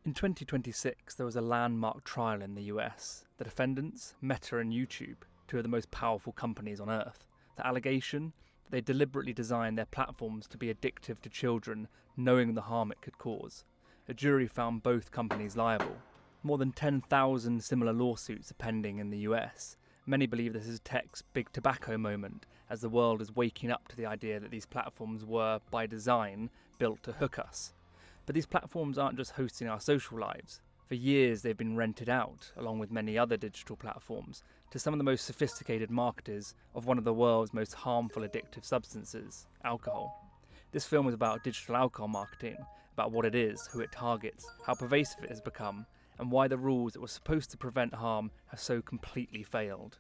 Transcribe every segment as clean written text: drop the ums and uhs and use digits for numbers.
In 2026, there was a landmark trial in the US. The defendants, Meta and YouTube, two of the most powerful companies on earth. The allegation? That they deliberately designed their platforms to be addictive to children, knowing the harm it could cause. A jury found both companies liable. More than 10,000 similar lawsuits are pending in the US. Many believe this is tech's big tobacco moment, as the world is waking up to the idea that these platforms were, by design, built to hook us. But these platforms aren't just hosting our social lives. For years they've been rented out, along with many other digital platforms, to some of the most sophisticated marketers of one of the world's most harmful addictive substances, alcohol. This film is about digital alcohol marketing, about what it is, who it targets, how pervasive it has become, and why the rules that were supposed to prevent harm have so completely failed.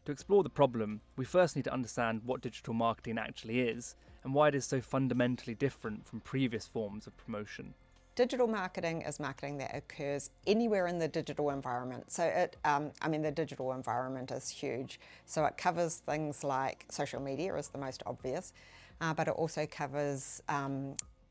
To explore the problem, we first need to understand what digital marketing actually is, and why it is so fundamentally different from previous forms of promotion. Digital marketing is marketing that occurs anywhere in the digital environment. So the digital environment is huge. So it covers things like social media is the most obvious, but it also covers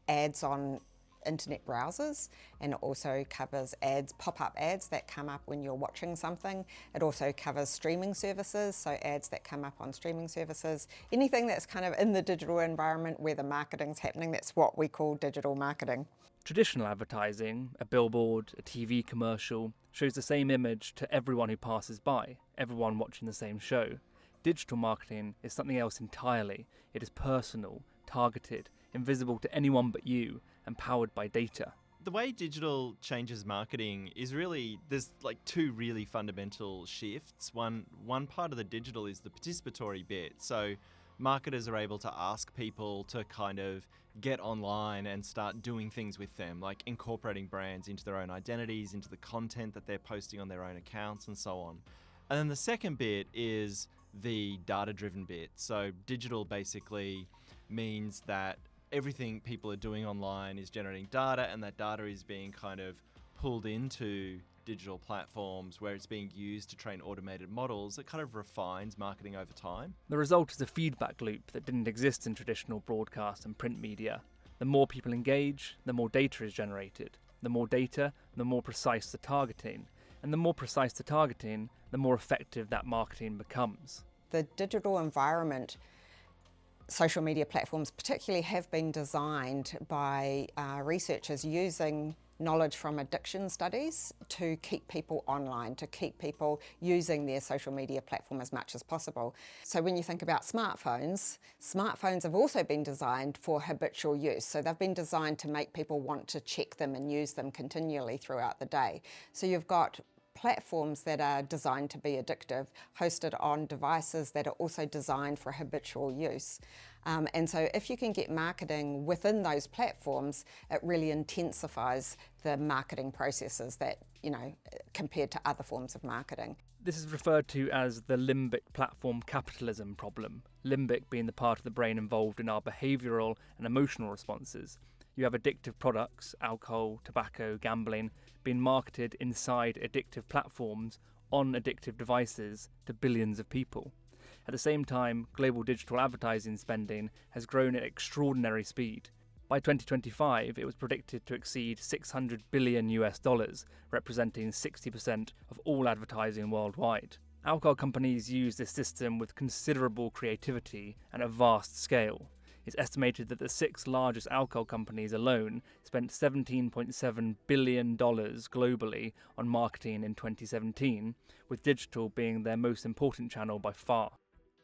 ads on internet browsers, and it also covers ads, pop-up ads that come up when you're watching something. It also covers streaming services, so ads that come up on streaming services. Anything that's kind of in the digital environment where the marketing's happening, that's what we call digital marketing. Traditional advertising, a billboard, a TV commercial, shows the same image to everyone who passes by, everyone watching the same show. Digital marketing is something else entirely. It is personal, targeted, invisible to anyone but you, and powered by data. The way digital changes marketing is really, there's like two really fundamental shifts. One part of the digital is the participatory bit. So marketers are able to ask people to kind of get online and start doing things with them, like incorporating brands into their own identities, into the content that they're posting on their own accounts and so on. And then the second bit is the data-driven bit. So digital basically means that everything people are doing online is generating data, and that data is being kind of pulled into digital platforms where it's being used to train automated models that kind of refines marketing over time. The result is a feedback loop that didn't exist in traditional broadcast and print media. The more people engage, the more data is generated. The more data, the more precise the targeting. And the more precise the targeting, the more effective that marketing becomes. The digital environment, social media platforms particularly, have been designed by researchers using knowledge from addiction studies to keep people online, to keep people using their social media platform as much as possible. So when you think about smartphones have also been designed for habitual use. So they've been designed to make people want to check them and use them continually throughout the day. So you've got platforms that are designed to be addictive, hosted on devices that are also designed for habitual use. And so if you can get marketing within those platforms, it really intensifies the marketing processes that, compared to other forms of marketing. This is referred to as the Limbic platform capitalism problem, Limbic being the part of the brain involved in our behavioural and emotional responses. You have addictive products, alcohol, tobacco, gambling, being marketed inside addictive platforms on addictive devices to billions of people. At the same time, global digital advertising spending has grown at extraordinary speed. By 2025, it was predicted to exceed $600 billion, representing 60% of all advertising worldwide. Alcohol companies use this system with considerable creativity and a vast scale. It's estimated that the 6 largest alcohol companies alone spent $17.7 billion globally on marketing in 2017, with digital being their most important channel by far.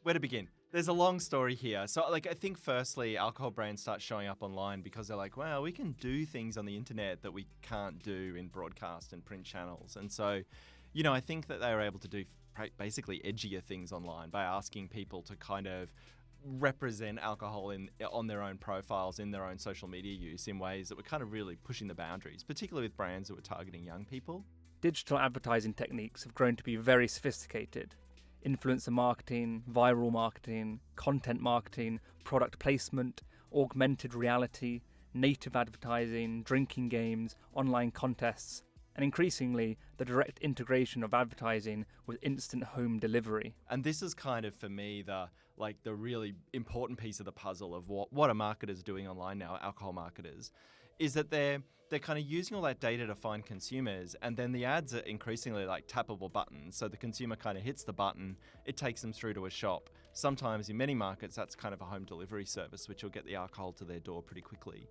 Where to begin? There's a long story here. So I think firstly, alcohol brands start showing up online because they're like, wow, we can do things on the internet that we can't do in broadcast and print channels. And so, I think that they were able to do basically edgier things online by asking people to kind of represent alcohol on their own profiles, in their own social media use, in ways that were kind of really pushing the boundaries, particularly with brands that were targeting young people. Digital advertising techniques have grown to be very sophisticated. Influencer marketing, viral marketing, content marketing, product placement, augmented reality, native advertising, drinking games, online contests, and increasingly the direct integration of advertising with instant home delivery. And this is kind of, for me, the really important piece of the puzzle of what are marketers doing online now, alcohol marketers, is that they're kind of using all that data to find consumers, and then the ads are increasingly like tappable buttons. So the consumer kind of hits the button, it takes them through to a shop. Sometimes in many markets, that's kind of a home delivery service, which will get the alcohol to their door pretty quickly.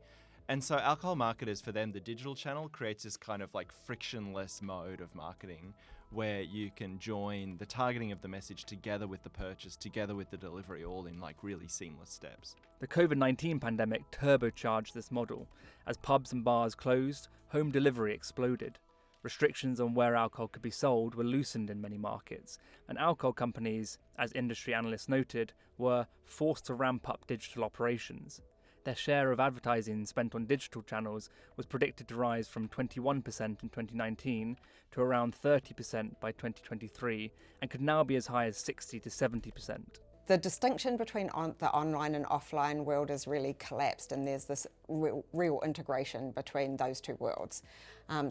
And so alcohol marketers, for them, the digital channel creates this kind of like frictionless mode of marketing where you can join the targeting of the message together with the purchase, together with the delivery, all in like really seamless steps. The COVID-19 pandemic turbocharged this model. As pubs and bars closed, home delivery exploded. Restrictions on where alcohol could be sold were loosened in many markets, and alcohol companies, as industry analysts noted, were forced to ramp up digital operations. Their share of advertising spent on digital channels was predicted to rise from 21% in 2019 to around 30% by 2023, and could now be as high as 60 to 70%. The distinction between the online and offline world has really collapsed, and there's this real integration between those two worlds.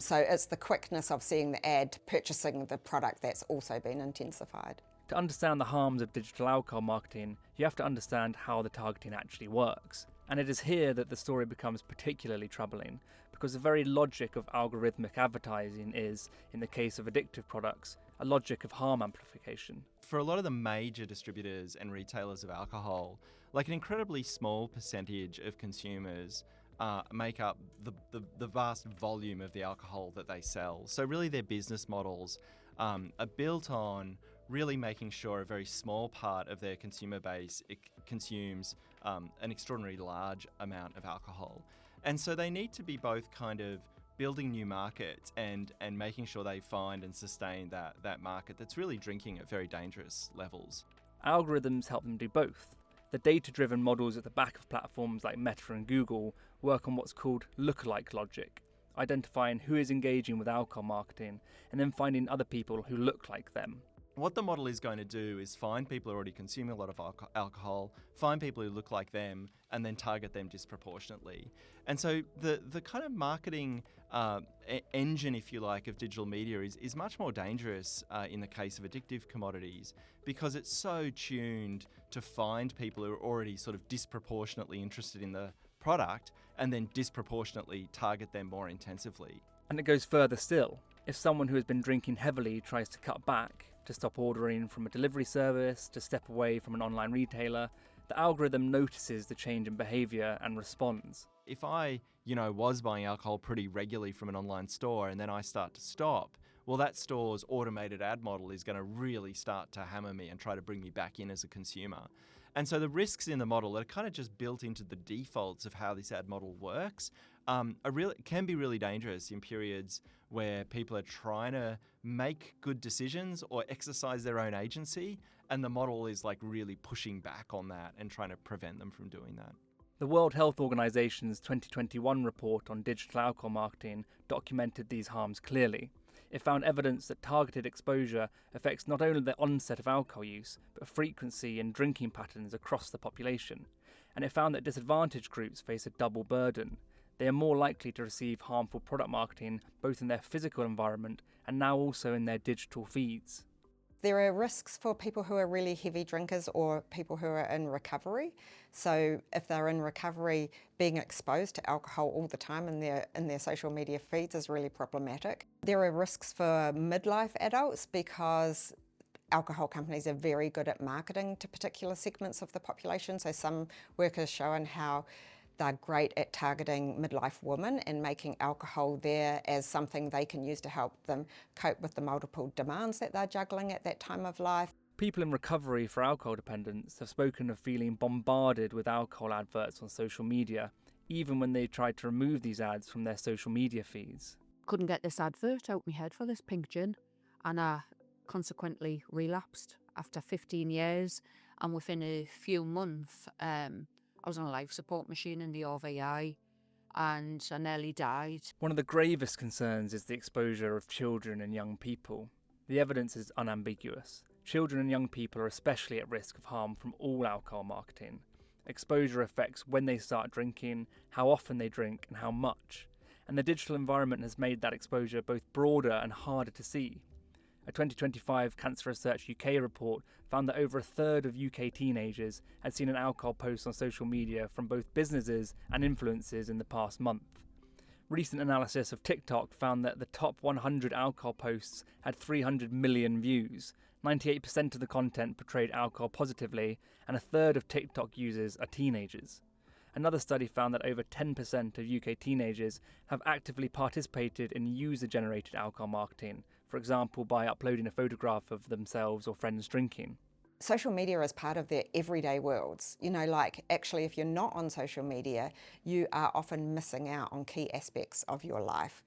So it's the quickness of seeing the ad, purchasing the product, that's also been intensified. To understand the harms of digital alcohol marketing, you have to understand how the targeting actually works. And it is here that the story becomes particularly troubling, because the very logic of algorithmic advertising is, in the case of addictive products, a logic of harm amplification. For a lot of the major distributors and retailers of alcohol, like an incredibly small percentage of consumers make up the vast volume of the alcohol that they sell. So really their business models are built on really making sure a very small part of their consumer base consumes an extraordinarily large amount of alcohol. And so they need to be both kind of building new markets and making sure they find and sustain that market that's really drinking at very dangerous levels. Algorithms help them do both. The data-driven models at the back of platforms like Meta and Google work on what's called lookalike logic, identifying who is engaging with alcohol marketing and then finding other people who look like them. What the model is going to do is find people who are already consuming a lot of alcohol, find people who look like them, and then target them disproportionately. And so the kind of marketing engine, if you like, of digital media is much more dangerous in the case of addictive commodities, because it's so tuned to find people who are already sort of disproportionately interested in the product and then disproportionately target them more intensively. And it goes further still. If someone who has been drinking heavily tries to cut back, to stop ordering from a delivery service, to step away from an online retailer, the algorithm notices the change in behaviour and responds. If I, was buying alcohol pretty regularly from an online store and then I start to stop, well, that store's automated ad model is going to really start to hammer me and try to bring me back in as a consumer. And so the risks in the model that are kind of just built into the defaults of how this ad model works can be really dangerous in periods where people are trying to make good decisions or exercise their own agency, and the model is like really pushing back on that and trying to prevent them from doing that. The World Health Organization's 2021 report on digital alcohol marketing documented these harms clearly. It found evidence that targeted exposure affects not only the onset of alcohol use, but frequency and drinking patterns across the population. And it found that disadvantaged groups face a double burden. They are more likely to receive harmful product marketing both in their physical environment and now also in their digital feeds. There are risks for people who are really heavy drinkers or people who are in recovery. So if they're in recovery, being exposed to alcohol all the time in their social media feeds is really problematic. There are risks for midlife adults because alcohol companies are very good at marketing to particular segments of the population. So some work has shown how they're great at targeting midlife women and making alcohol there as something they can use to help them cope with the multiple demands that they're juggling at that time of life. People in recovery for alcohol dependence have spoken of feeling bombarded with alcohol adverts on social media, even when they tried to remove these ads from their social media feeds. Couldn't get this advert out my head for this pink gin, and I consequently relapsed after 15 years, and within a few months I was on a life support machine in the RVI and I nearly died. One of the gravest concerns is the exposure of children and young people. The evidence is unambiguous. Children and young people are especially at risk of harm from all alcohol marketing. Exposure affects when they start drinking, how often they drink and how much. and the digital environment has made that exposure both broader and harder to see. A 2025 Cancer Research UK report found that over a third of UK teenagers had seen an alcohol post on social media from both businesses and influencers in the past month. Recent analysis of TikTok found that the top 100 alcohol posts had 300 million views. 98% of the content portrayed alcohol positively, and a third of TikTok users are teenagers. Another study found that over 10% of UK teenagers have actively participated in user-generated alcohol marketing, for example by uploading a photograph of themselves or friends drinking. Social media is part of their everyday worlds. Like actually if you're not on social media, you are often missing out on key aspects of your life.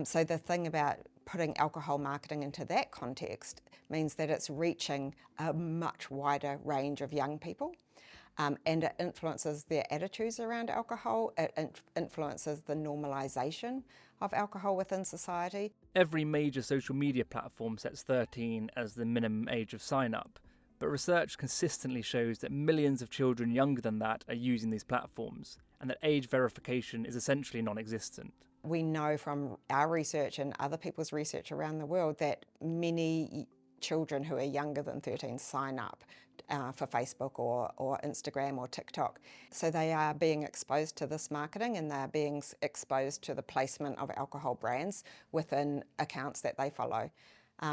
So the thing about putting alcohol marketing into that context means that it's reaching a much wider range of young people. And it influences their attitudes around alcohol. It influences the normalisation of alcohol within society. Every major social media platform sets 13 as the minimum age of sign-up, but research consistently shows that millions of children younger than that are using these platforms, and that age verification is essentially non-existent. We know from our research and other people's research around the world that many children who are younger than 13 sign up for Facebook or Instagram or TikTok. So they are being exposed to this marketing, and they're being exposed to the placement of alcohol brands within accounts that they follow.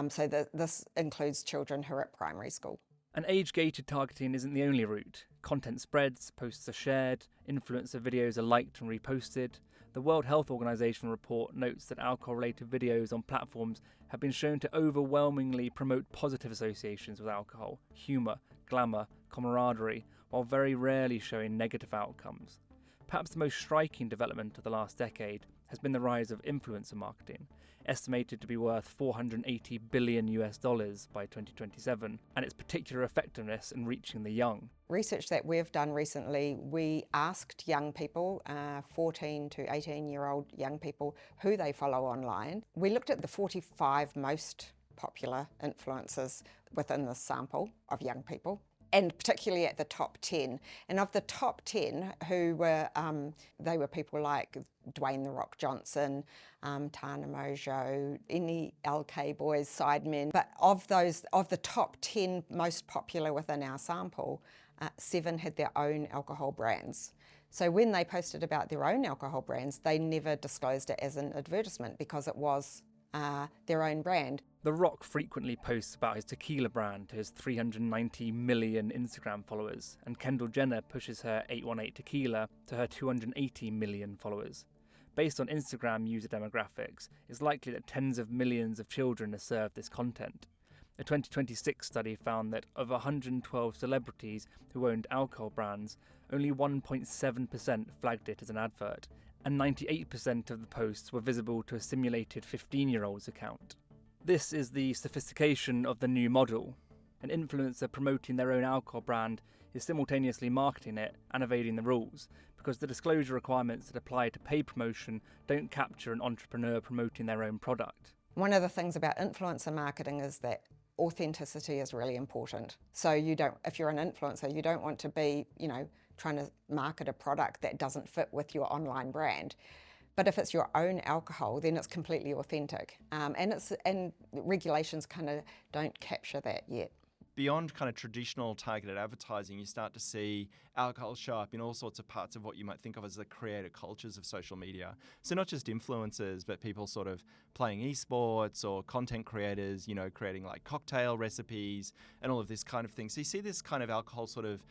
So this includes children who are at primary school. And age-gated targeting isn't the only route. Content spreads, posts are shared, influencer videos are liked and reposted. The World Health Organization report notes that alcohol-related videos on platforms have been shown to overwhelmingly promote positive associations with alcohol, humour, glamour, camaraderie, while very rarely showing negative outcomes. Perhaps the most striking development of the last decade has been the rise of influencer marketing, estimated to be worth $480 billion by 2027, and its particular effectiveness in reaching the young. Research that we've done recently, we asked young people, 14 to 18-year-old young people, who they follow online. We looked at the 45 most popular influencers within the sample of young people, and particularly at the top 10. And of the top 10, who were, they were people like Dwayne "The Rock" Johnson, Tana Mojo, any LK Boys, Sidemen. But of the top 10 most popular within our sample, 7 had their own alcohol brands. So when they posted about their own alcohol brands, they never disclosed it as an advertisement because it was their own brand. The Rock frequently posts about his tequila brand to his 390 million Instagram followers, and Kendall Jenner pushes her 818 tequila to her 280 million followers. Based on Instagram user demographics, it's likely that tens of millions of children are served this content. A 2026 study found that of 112 celebrities who owned alcohol brands, only 1.7% flagged it as an advert, and 98% of the posts were visible to a simulated 15-year-old's account. This is the sophistication of the new model. An influencer promoting their own alcohol brand is simultaneously marketing it and evading the rules, because the disclosure requirements that apply to paid promotion don't capture an entrepreneur promoting their own product. One of the things about influencer marketing is that authenticity is really important. So if you're an influencer, you don't want to be, trying to market a product that doesn't fit with your online brand. But if it's your own alcohol, then it's completely authentic. And regulations kind of don't capture that yet. Beyond kind of traditional targeted advertising, you start to see alcohol show up in all sorts of parts of what you might think of as the creator cultures of social media. So not just influencers, but people sort of playing esports or content creators, creating like cocktail recipes and all of this kind of thing. So you see this kind of alcohol sort of,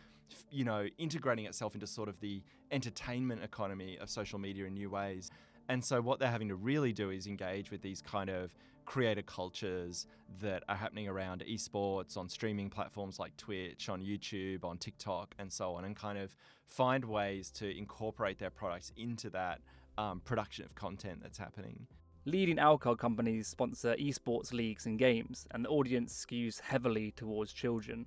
integrating itself into sort of the entertainment economy of social media in new ways. And so what they're having to really do is engage with these kind of creator cultures that are happening around esports, on streaming platforms like Twitch, on YouTube, on TikTok, and so on, and kind of find ways to incorporate their products into that production of content that's happening. Leading alcohol companies sponsor esports leagues and games, and the audience skews heavily towards children.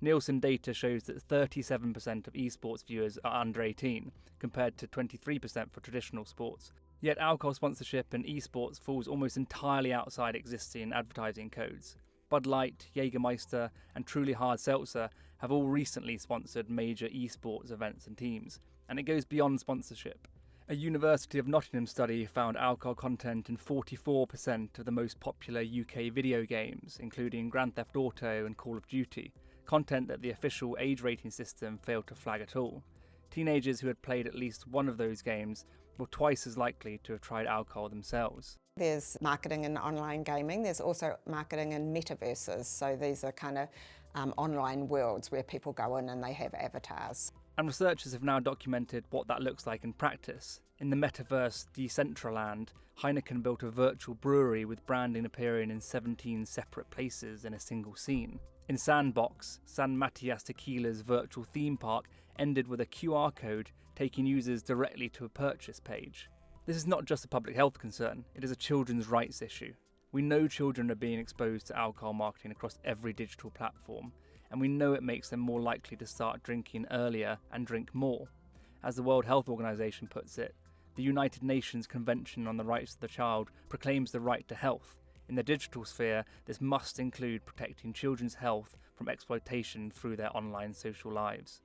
Nielsen data shows that 37% of esports viewers are under 18, compared to 23% for traditional sports. Yet alcohol sponsorship in esports falls almost entirely outside existing advertising codes. Bud Light, Jägermeister, and Truly Hard Seltzer have all recently sponsored major esports events and teams, and it goes beyond sponsorship. A University of Nottingham study found alcohol content in 44% of the most popular UK video games, including Grand Theft Auto and Call of Duty, content that the official age rating system failed to flag at all. Teenagers who had played at least one of those games were twice as likely to have tried alcohol themselves. There's marketing in online gaming. There's also marketing in metaverses. So these are kind of online worlds where people go in and they have avatars. And researchers have now documented what that looks like in practice. In the metaverse Decentraland, Heineken built a virtual brewery with branding appearing in 17 separate places in a single scene. In Sandbox, San Matias Tequila's virtual theme park ended with a QR code taking users directly to a purchase page. This is not just a public health concern, it is a children's rights issue. We know children are being exposed to alcohol marketing across every digital platform, and we know it makes them more likely to start drinking earlier and drink more. As the World Health Organization puts it, the United Nations Convention on the Rights of the Child proclaims the right to health. In the digital sphere, this must include protecting children's health from exploitation through their online social lives.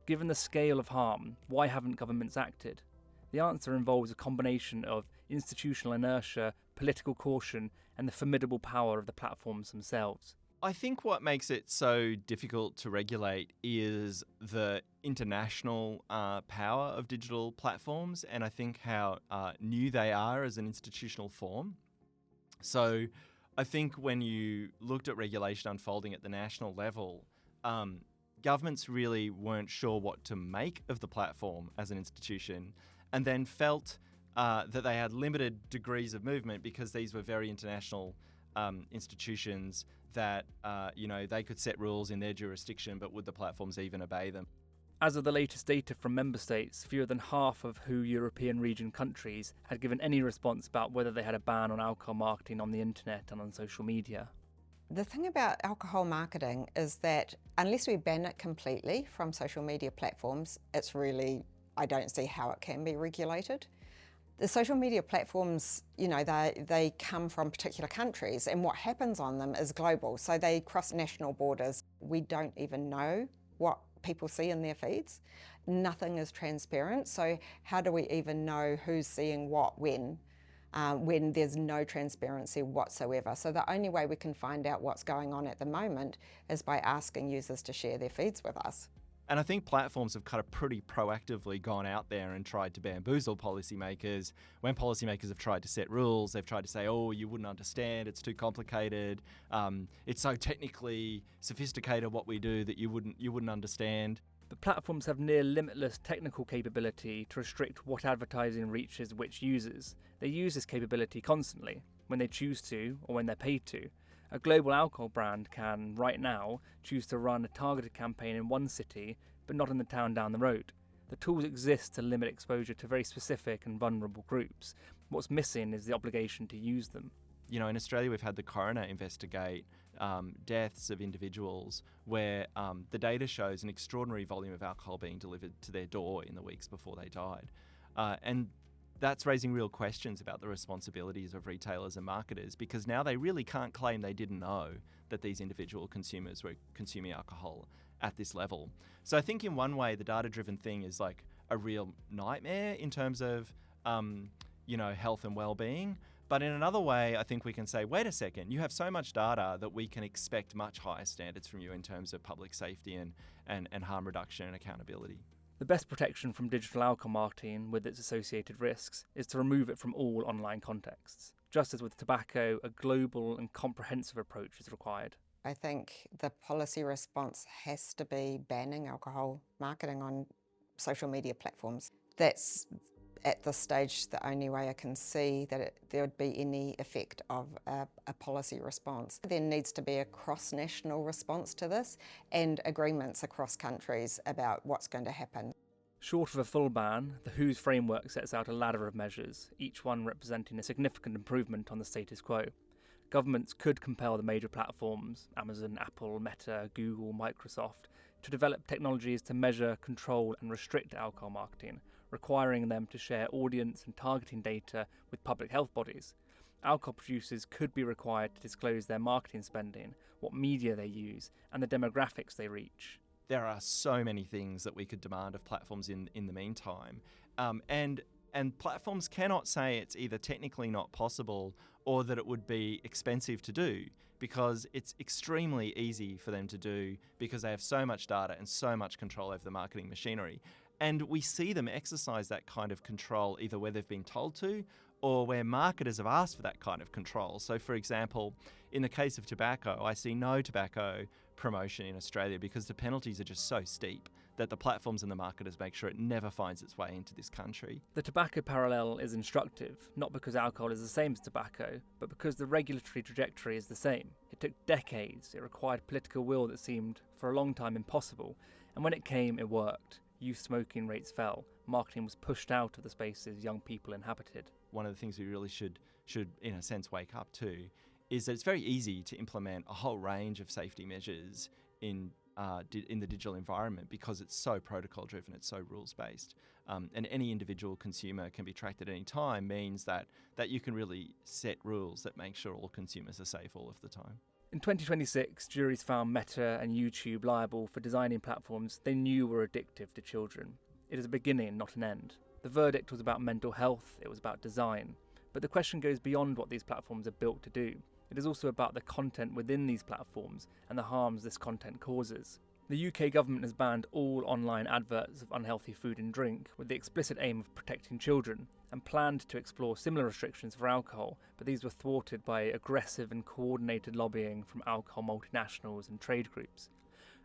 Given the scale of harm, why haven't governments acted? The answer involves a combination of institutional inertia, political caution, and the formidable power of the platforms themselves. I think what makes it so difficult to regulate is the international power of digital platforms, and I think how new they are as an institutional form. So I think when you looked at regulation unfolding at the national level, governments really weren't sure what to make of the platform as an institution, and then felt that they had limited degrees of movement because these were very international institutions that they could set rules in their jurisdiction, but would the platforms even obey them? As of the latest data from member states, fewer than half of WHO European region countries had given any response about whether they had a ban on alcohol marketing on the internet and on social media. The thing about alcohol marketing is that unless we ban it completely from social media platforms, I don't see how it can be regulated. The social media platforms, they come from particular countries, and what happens on them is global. So they cross national borders. We don't even know what people see in their feeds. Nothing is transparent. So how do we even know who's seeing what when there's no transparency whatsoever? So the only way we can find out what's going on at the moment is by asking users to share their feeds with us. And I think platforms have kind of pretty proactively gone out there and tried to bamboozle policymakers. When policymakers have tried to set rules, they've tried to say, oh, you wouldn't understand, it's too complicated, it's so technically sophisticated what we do that you wouldn't understand. But platforms have near limitless technical capability to restrict what advertising reaches which users. They use this capability constantly, when they choose to or when they're paid to. A global alcohol brand can, right now, choose to run a targeted campaign in one city, but not in the town down the road. The tools exist to limit exposure to very specific and vulnerable groups. What's missing is the obligation to use them. In Australia, we've had the coroner investigate deaths of individuals where the data shows an extraordinary volume of alcohol being delivered to their door in the weeks before they died. And that's raising real questions about the responsibilities of retailers and marketers, because now they really can't claim they didn't know that these individual consumers were consuming alcohol at this level. So I think in one way the data-driven thing is like a real nightmare in terms of health and well-being. But in another way, I think we can say, wait a second, you have so much data that we can expect much higher standards from you in terms of public safety and harm reduction and accountability. The best protection from digital alcohol marketing with its associated risks is to remove it from all online contexts. Just as with tobacco, a global and comprehensive approach is required. I think the policy response has to be banning alcohol marketing on social media platforms. That's, at this stage, the only way I can see that there would be any effect of a policy response. There needs to be a cross-national response to this and agreements across countries about what's going to happen. Short of a full ban, the WHO's framework sets out a ladder of measures, each one representing a significant improvement on the status quo. Governments could compel the major platforms, Amazon, Apple, Meta, Google, Microsoft, to develop technologies to measure, control and restrict alcohol marketing, requiring them to share audience and targeting data with public health bodies. Alcohol producers could be required to disclose their marketing spending, what media they use, and the demographics they reach. There are so many things that we could demand of platforms in the meantime. And And platforms cannot say it's either technically not possible or that it would be expensive to do, because it's extremely easy for them to do because they have so much data and so much control over the marketing machinery. And we see them exercise that kind of control either where they've been told to or where marketers have asked for that kind of control. So, for example, in the case of tobacco, I see no tobacco promotion in Australia because the penalties are just so steep that the platforms and the marketers make sure it never finds its way into this country. The tobacco parallel is instructive, not because alcohol is the same as tobacco, but because the regulatory trajectory is the same. It took decades, it required political will that seemed, for a long time, impossible, and when it came, it worked. Youth smoking rates fell, marketing was pushed out of the spaces young people inhabited. One of the things we really should in a sense, wake up to is that it's very easy to implement a whole range of safety measures in the digital environment because it's so protocol driven, it's so rules based, and any individual consumer can be tracked at any time means that you can really set rules that make sure all consumers are safe all of the time. In 2026, juries found Meta and YouTube liable for designing platforms they knew were addictive to children. It is a beginning, not an end. The verdict was about mental health, it was about design. But the question goes beyond what these platforms are built to do. It is also about the content within these platforms and the harms this content causes. The UK government has banned all online adverts of unhealthy food and drink with the explicit aim of protecting children, and planned to explore similar restrictions for alcohol, but these were thwarted by aggressive and coordinated lobbying from alcohol multinationals and trade groups.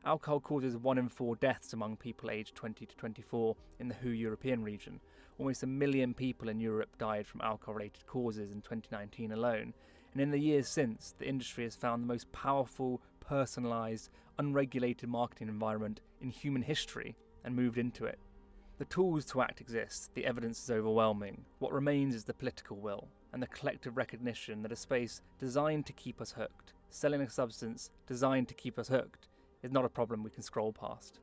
Alcohol causes 1 in 4 deaths among people aged 20 to 24 in the WHO European region. Almost 1 million people in Europe died from alcohol-related causes in 2019 alone, and in the years since, the industry has found the most powerful, personalised, unregulated marketing environment in human history and moved into it. The tools to act exist, the evidence is overwhelming. What remains is the political will and the collective recognition that a space designed to keep us hooked, selling a substance designed to keep us hooked, is not a problem we can scroll past.